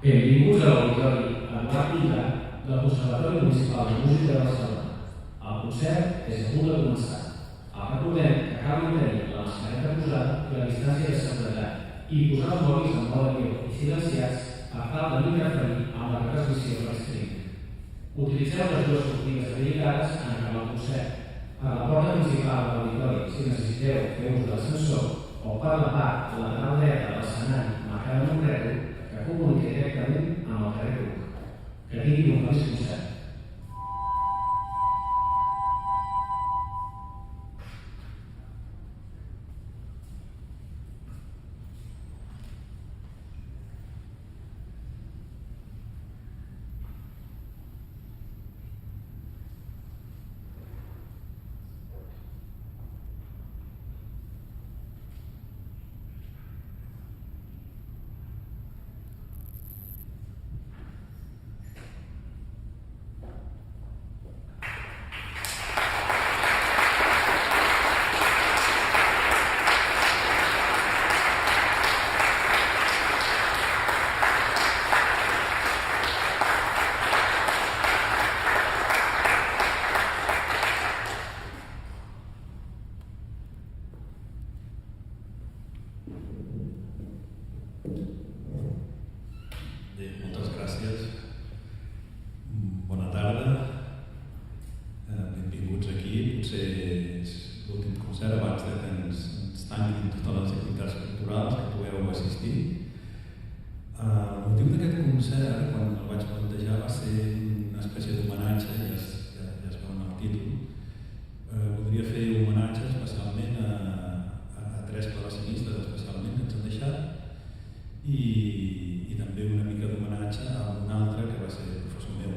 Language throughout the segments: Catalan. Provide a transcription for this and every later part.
Benvinguts a l'Auditori Eduard Vila del Conservatori Municipal de Música de Barcelona. El concert és a punt de començar. Recordem que cal mantenir la mascareta posada i la distància de seguretat i posar els mòbils en mode avió i silenciats per tal de no interferir amb la transmissió per streaming. Utilitzeu les dues sortides habilitades en acabar el concert. Per la porta principal de l'auditori, si necessiteu fer ús de l'ascensor, o per la part lateral dreta de l'escenari marcada amb un rètol que comuniqui directament amb el carrer Bruc. Que tingui un feliç concert. Moltes gràcies. Bona tarda. Benvinguts aquí. Potser és l'últim concert abans que ens tanquin totes les activitats culturals que pugueu assistir. El motiu d'aquest concert, quan el vaig plantejar, va ser una espècie d'homenatge, ja es veu en el títol. Voldria fer homenatge especialment a tres clavecinistes especialment que ens han deixat i també una mica d'homenatge a un altre que va ser professor meu.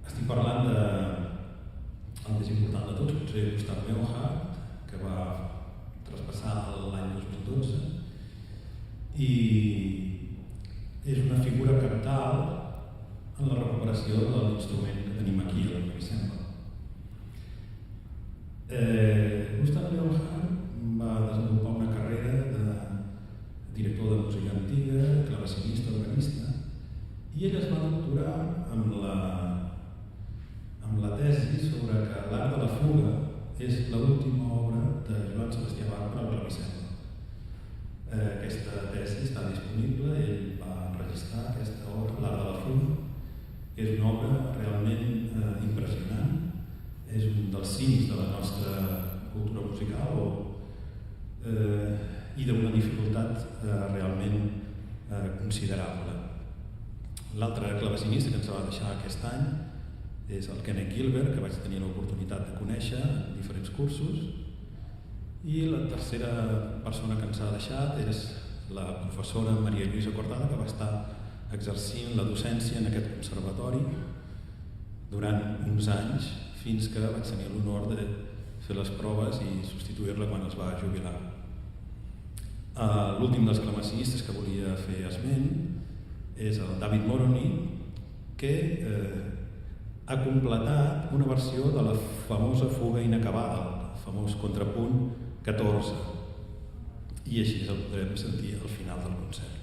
Estic parlant el més important de tots, potser Gustav Leonhardt, que va traspassar l'any 2012 i és una figura cabdal en la recuperació de l'instrument que tenim aquí, el clavicèmbal. Gustav Leonhardt va desenvolupar una carrera de director de música antiga, clavecinista, organista, i ell es va doctorar amb la tesi sobre que l'art de la fuga és l'última obra de Joan Sebastià Bach per al clavicèmbal. Aquesta tesi està disponible, ell va enregistrar aquesta obra, l'art de la fuga, que és una obra realment impressionant, és un dels cims de la nostra cultura musical i d'una dificultat realment considerable. L'altre clavecinista que ens va deixar aquest any és el Kenneth Gilbert, que vaig tenir l'oportunitat de conèixer en diferents cursos, i la tercera persona que ens ha deixat és la professora Maria Lluïsa Cortada, que va estar exercint la docència en aquest conservatori durant uns anys, fins que vaig tenir l'honor de fer les proves i substituir-la quan es va jubilar. L'últim dels clavecinistes que volia fer esment és el David Morony, que ha completat una versió de la famosa fuga inacabada, el famós contrapunt 14, i així el podrem sentir al final del concert.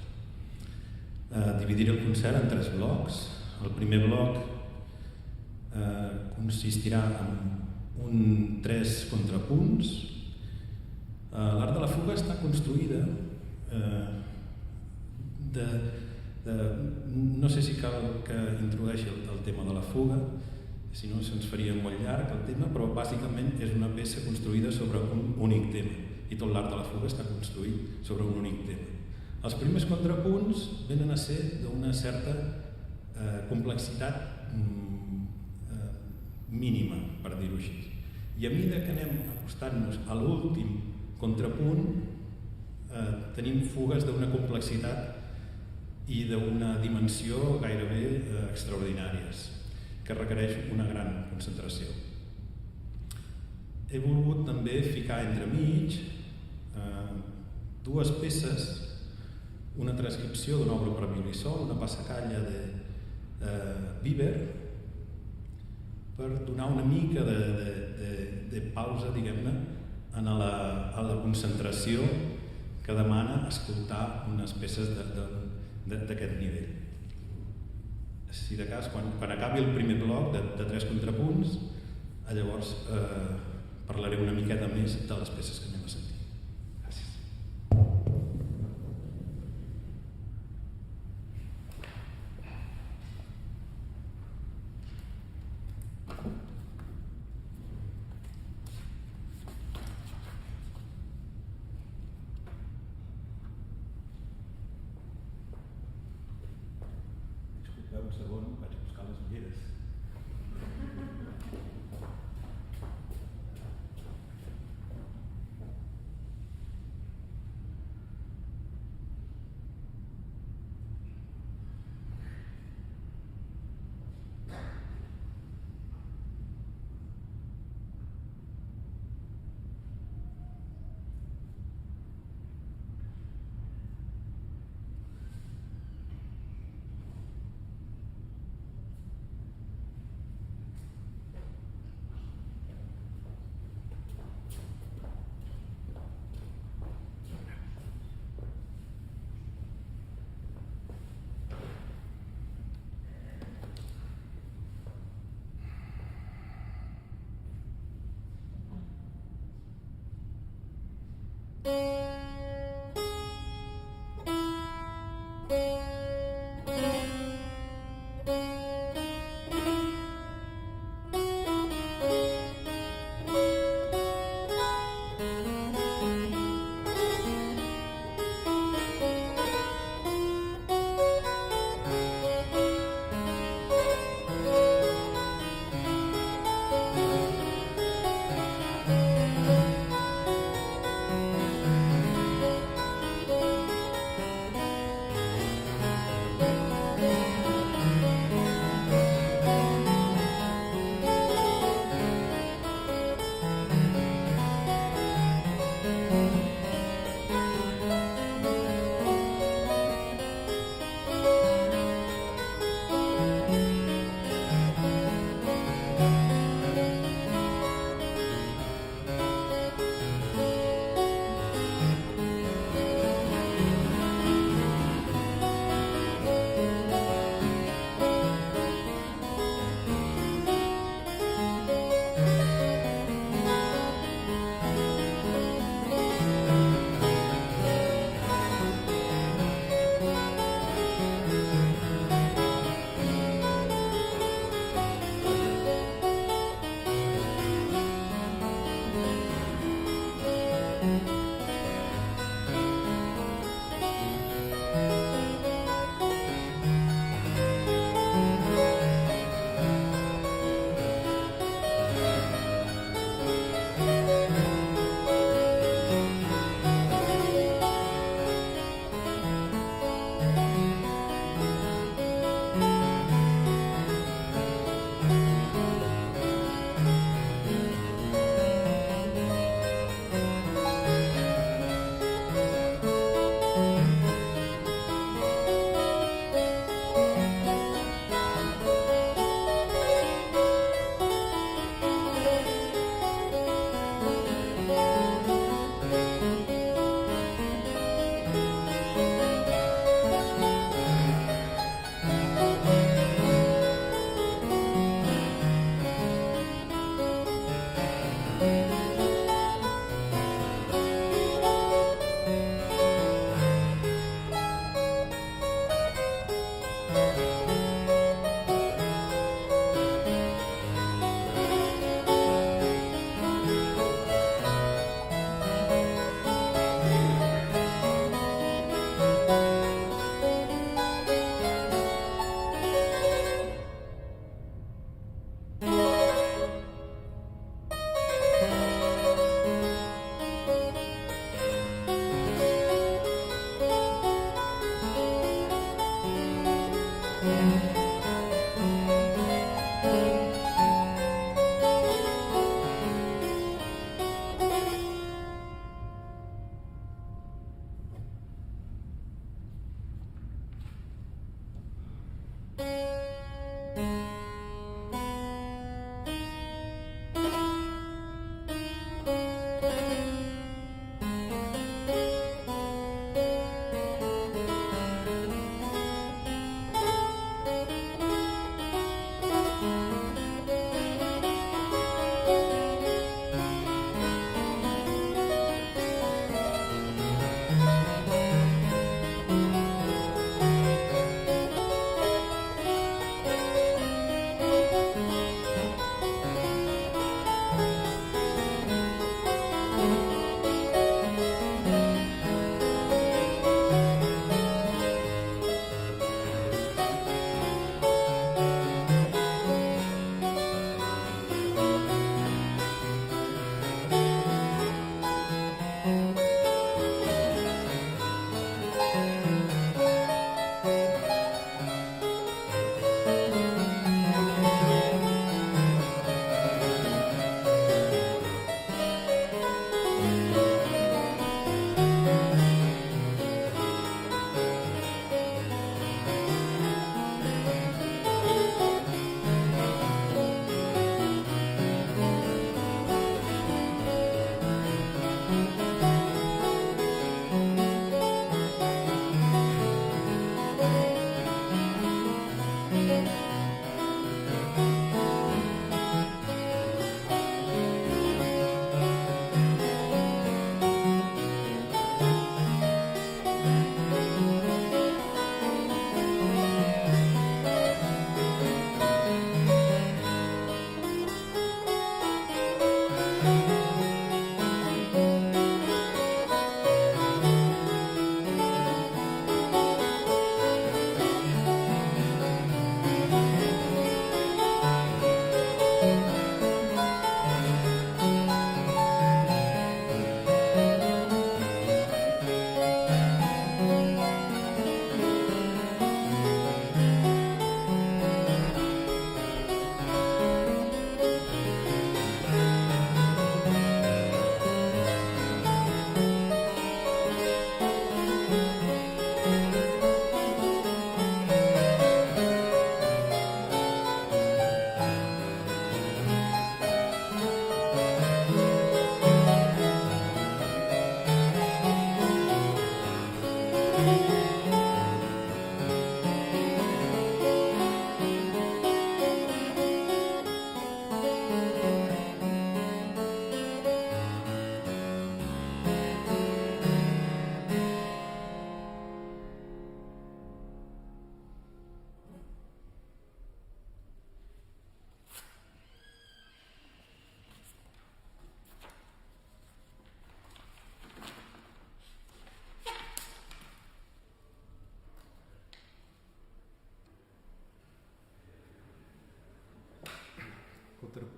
Dividiré el concert en tres blocs. El primer bloc consistirà en 3 contrapunts. L'art de la fuga està construïda no sé si cal que introdueixi el tema de la fuga, si no se'ns faria molt llarg el tema, però bàsicament és una peça construïda sobre un únic tema i tot l'art de la fuga està construït sobre un únic tema. Els primers contrapunts venen a ser d'una certa complexitat mínima, per dir-ho així. I a mesura que anem acostant-nos a l'últim contrapunt, tenim fugues d'una complexitat i d'una dimensió gairebé extraordinàries, que requereix una gran concentració. He volgut també ficar entremig 2 peces, una transcripció d'una obra per a violí sol, una passacaglia de Biber, per donar una mica de pausa, diguem-ne, a la concentració que demana escoltar unes peces d'aquest nivell. Si de cas, quan acabi el primer bloc de 3 contrapunts, llavors parlaré una miqueta més de les peces que anem a sentir. Gràcies. Disculpeu un segon, vaig a buscar les ulleres.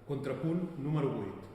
Contrapunt número 8.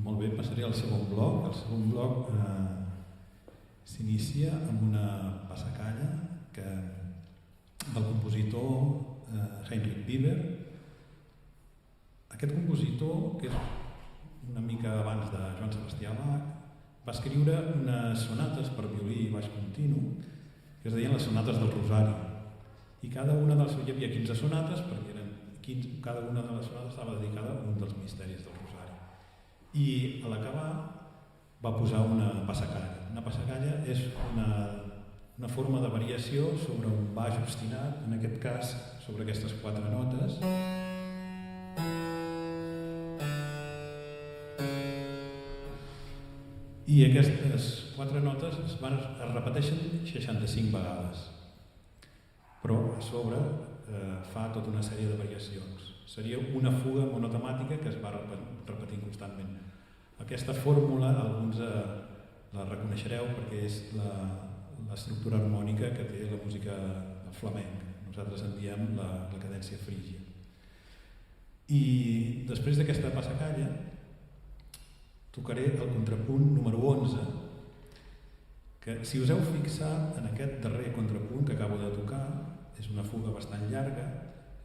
Molt bé, passaré al segon bloc. El segon bloc s'inicia amb una passacalla del compositor Heinrich Bieber. Aquest compositor, que és una mica abans de Joan Sebastià Bach, va escriure unes sonates per violí i baix continu que es deien les sonates del Rosari. I cada una de les... Hi havia 15 sonates, perquè cada una de les sonates estava dedicada a un dels misteris del Rosari. I a l'acabar va posar una passacalla. Una passacalla és una forma de variació sobre un baix obstinat, en aquest cas sobre aquestes 4 notes. I aquestes 4 notes es repeteixen 65 vegades. Però a sobre fa tota una sèrie de variacions. Seria una fuga monotemàtica que es va repetint constantment. Aquesta fórmula alguns la reconeixereu perquè és l'estructura harmònica que té la música flamenca. Nosaltres en diem la cadència frígia. I després d'aquesta passacalla tocaré el contrapunt número 11, que si us heu fixat en aquest darrer contrapunt que acabo de tocar, és una fuga bastant llarga,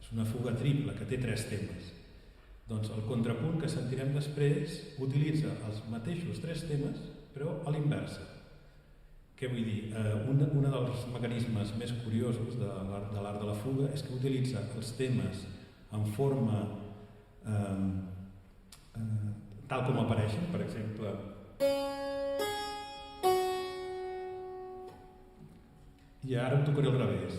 és una fuga triple que té 3 temes. Doncs el contrapunt que sentirem després utilitza els mateixos 3 temes, però a l'inversa. Què vull dir? Un dels mecanismes més curiosos de l'art de la fuga és que utilitza els temes en forma tal com apareixen, per exemple. I ara em tocaré al revés.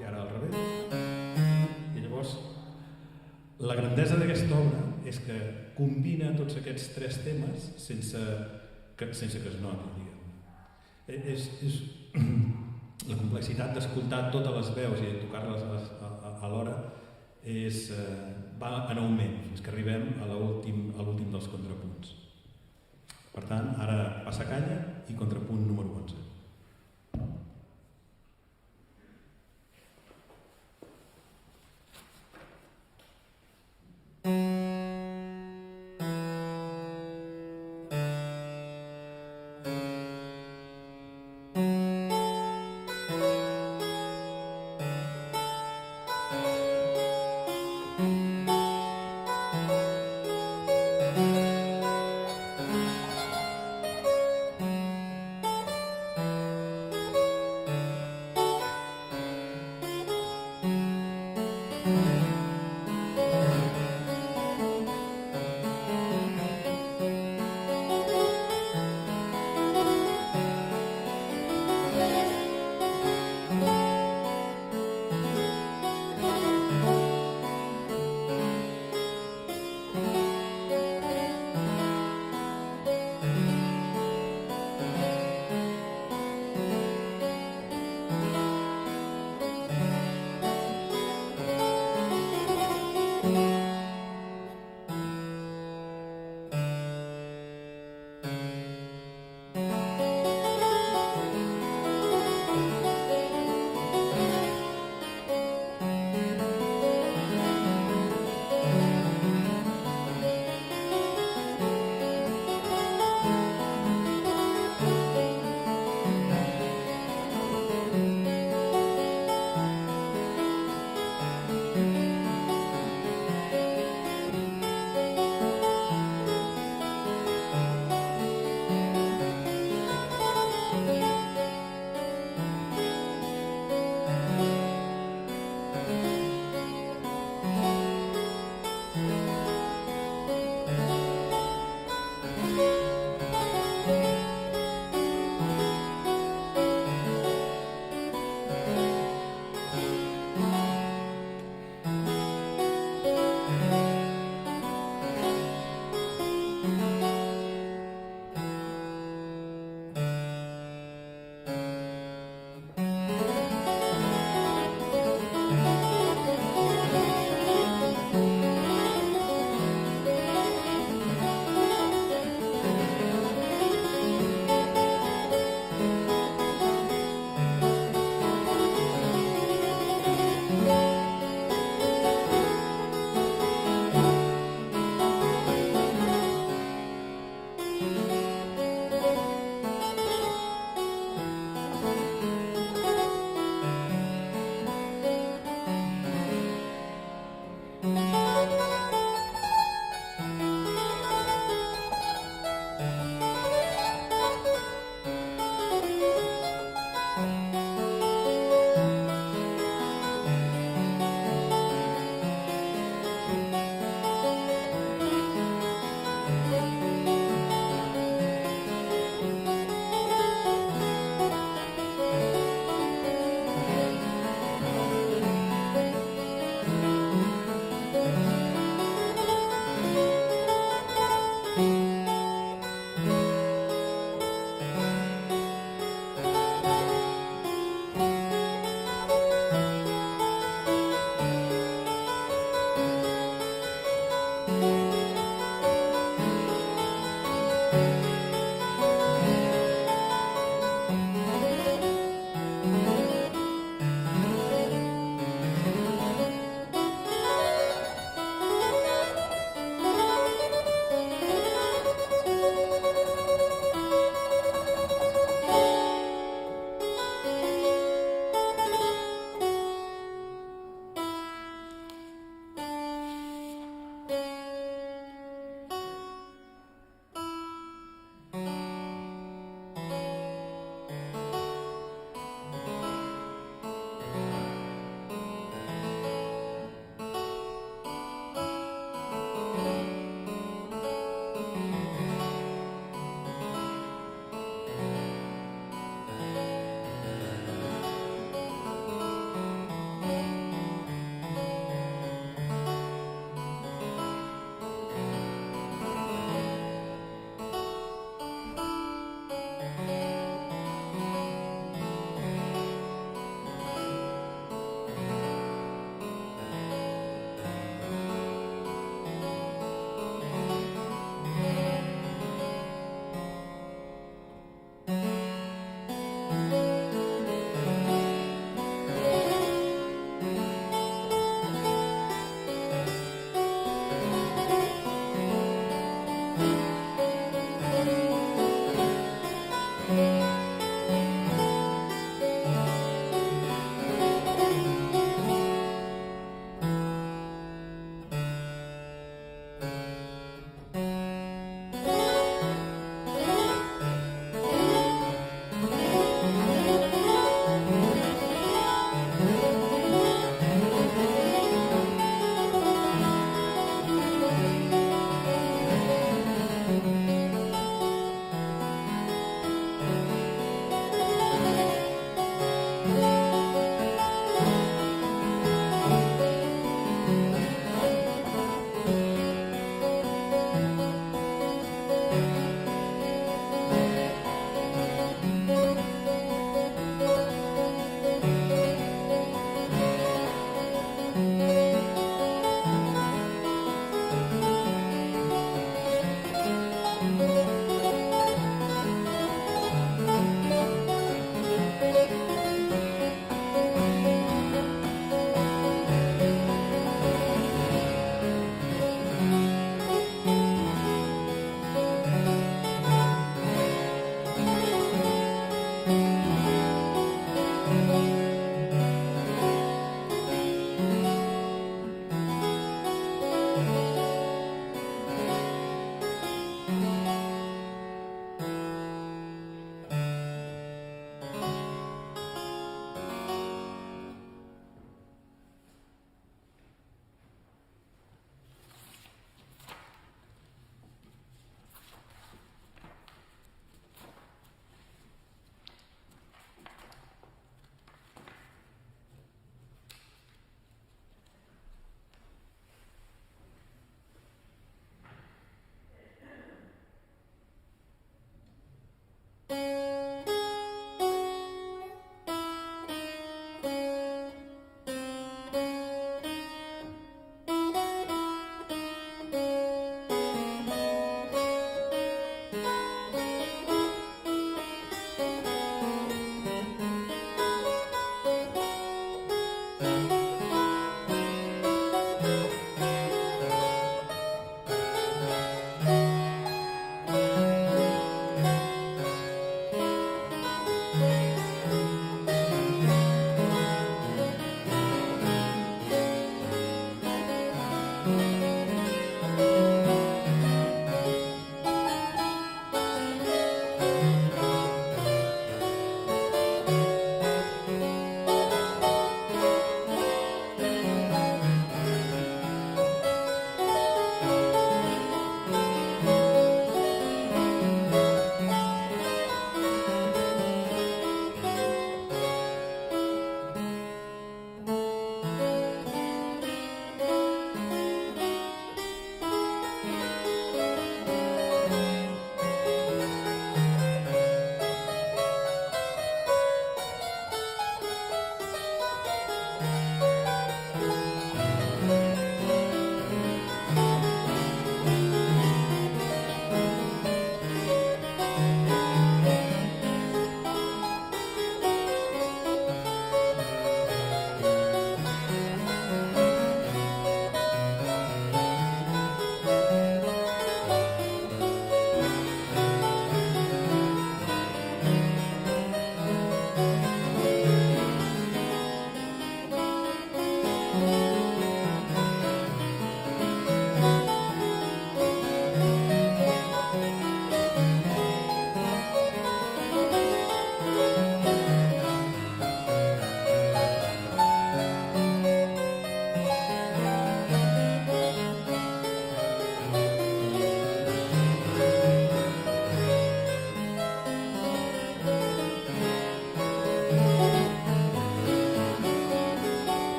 I ara al revés. I llavors, la grandesa d'aquesta obra és que combina tots aquests 3 temes sense que es noti, diguem. És la complexitat d'escoltar totes les veus i tocar-les alhora va en augment fins que arribem a l'últim dels contrapunts. Per tant, ara passacalla i contrapunt número 11.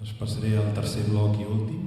Us passaré al tercer bloc i últim.